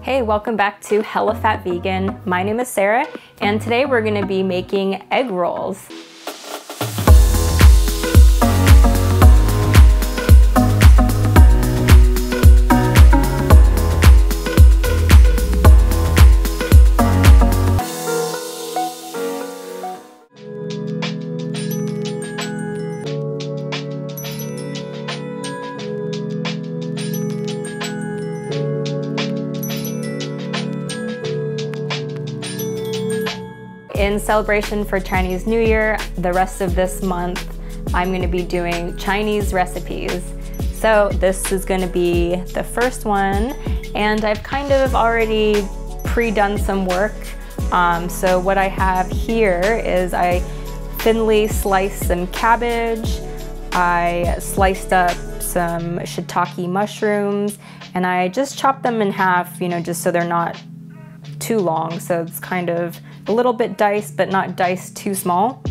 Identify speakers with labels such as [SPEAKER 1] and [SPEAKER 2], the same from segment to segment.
[SPEAKER 1] Hey, welcome back to Hella Fat Vegan. My name is Sarah, and today we're gonna be making egg rolls. In celebration for Chinese New Year, the rest of this month, I'm gonna be doing Chinese recipes. So this is gonna be the first one, and I've kind of already pre-done some work. So what I have here is I thinly sliced some cabbage, I sliced up some shiitake mushrooms, and I just chopped them in half, you know, just so they're not too long, so it's kind of a little bit diced, but not diced too small.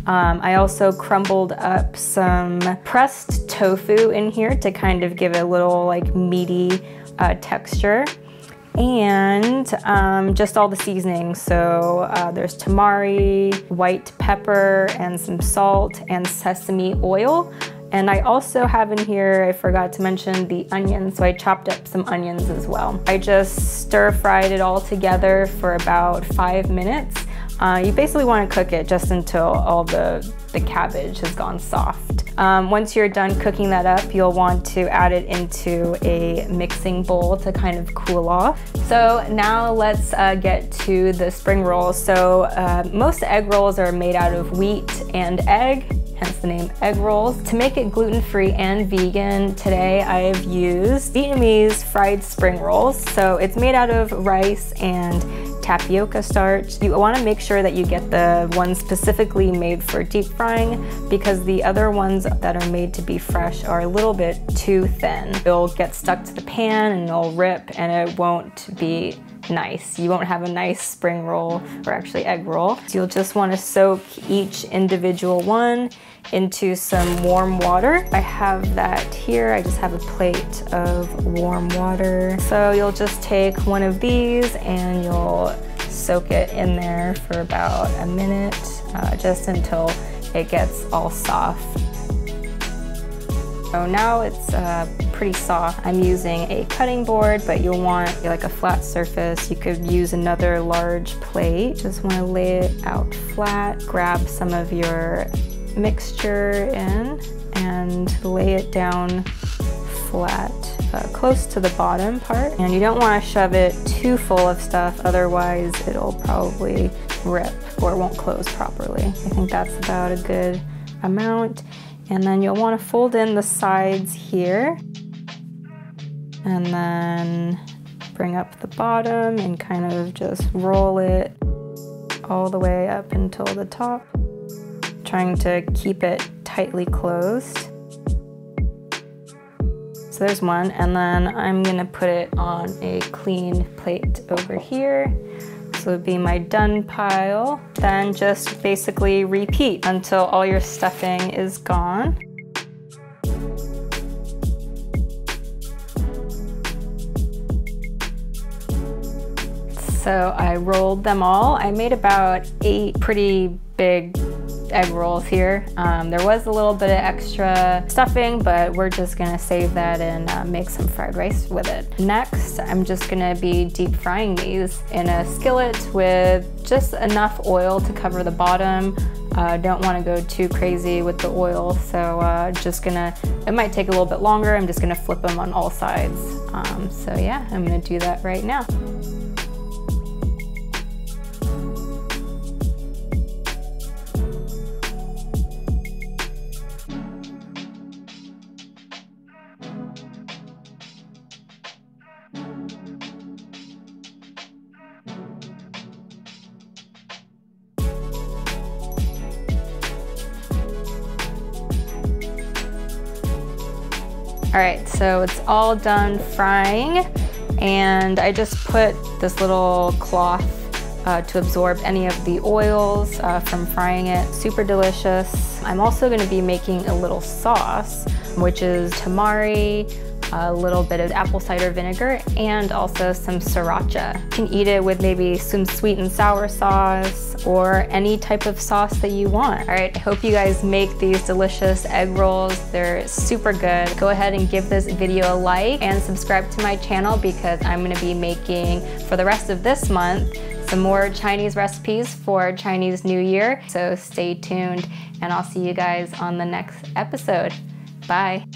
[SPEAKER 1] I also crumbled up some pressed tofu in here to kind of give it a little like meaty texture. And just all the seasonings. So there's tamari, white pepper, and some salt and sesame oil. And I also have in here, I forgot to mention the onions, so I chopped up some onions as well. I just stir-fried it all together for about 5 minutes. You basically want to cook it just until all the cabbage has gone soft. Once you're done cooking that up, you'll want to add it into a mixing bowl to kind of cool off. So now let's get to the spring rolls. So most egg rolls are made out of wheat and egg, hence the name egg rolls. To make it gluten-free and vegan, today I've used Vietnamese fried spring rolls. So it's made out of rice and tapioca starch. You want to make sure that you get the ones specifically made for deep frying, because the other ones that are made to be fresh are a little bit too thin. They'll get stuck to the pan and they'll rip, and it won't be nice. You won't have a nice spring roll, or actually egg roll. So you'll just want to soak each individual one into some warm water. I have that here. I just have a plate of warm water. So you'll just take one of these and you'll soak it in there for about a minute, just until it gets all soft. So now it's pretty soft. I'm using a cutting board, but you'll want like a flat surface. You could use another large plate. Just want to lay it out flat. Grab some of your mixture in and lay it down flat, close to the bottom part. And you don't want to shove it too full of stuff, otherwise it'll probably rip or it won't close properly. I think that's about a good amount. And then you'll want to fold in the sides here, and then bring up the bottom and kind of just roll it all the way up until the top, trying to keep it tightly closed. So there's one, and then I'm gonna put it on a clean plate over here. This would be my done pile. Then just basically repeat until all your stuffing is gone. So I rolled them all. I made about 8 pretty big egg rolls here. There was a little bit of extra stuffing, but we're just gonna save that and make some fried rice with it. Next, I'm just gonna be deep frying these in a skillet with just enough oil to cover the bottom. Don't wanna go too crazy with the oil, so it might take a little bit longer. I'm just gonna flip them on all sides. So yeah, I'm gonna do that right now. All right, so it's all done frying, and I just put this little cloth to absorb any of the oils from frying it. Super delicious. I'm also gonna be making a little sauce, which is tamari, a little bit of apple cider vinegar, and also some sriracha. You can eat it with maybe some sweet and sour sauce or any type of sauce that you want. All right, I hope you guys make these delicious egg rolls. They're super good. Go ahead and give this video a like and subscribe to my channel because I'm gonna be making, for the rest of this month, some more Chinese recipes for Chinese New Year. So stay tuned and I'll see you guys on the next episode. Bye.